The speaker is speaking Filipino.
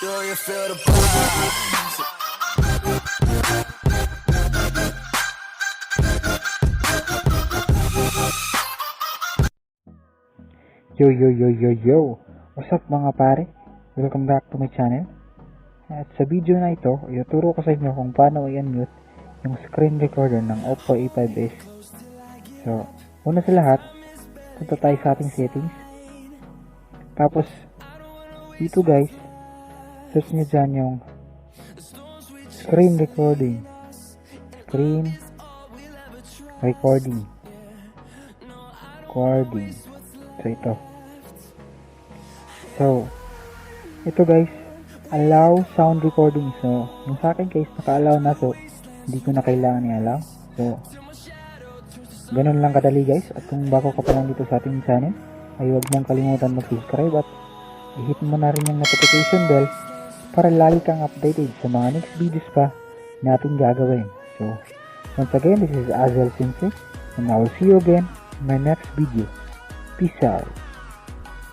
Do you feel the vibes? Yo yo yo yo yo! What's up mga pare? Welcome back to my channel. At sa video na ito, ituturo ko sa inyo kung paano i-unmute yung screen recorder ng Oppo A5s. So, una sa lahat, punta tayo sa ating settings. Tapos, dito guys, search nyo dyan yung screen recording. Screen recording. So, ito guys, allow sound recording. So, yung sa akin guys, naka-allow na. So, hindi ko na kailangan i-allow. So, ganun lang kadali guys. At kung bago ka pa lang dito sa ating channel, ay huwag mong kalimutan mag-subscribe at i-hit mo na rin yung notification bell para lagi kang updated sa mga next videos pa natin gagawin. So, once again, this is Azel Sensei and I will see you again in my next video. Peace out.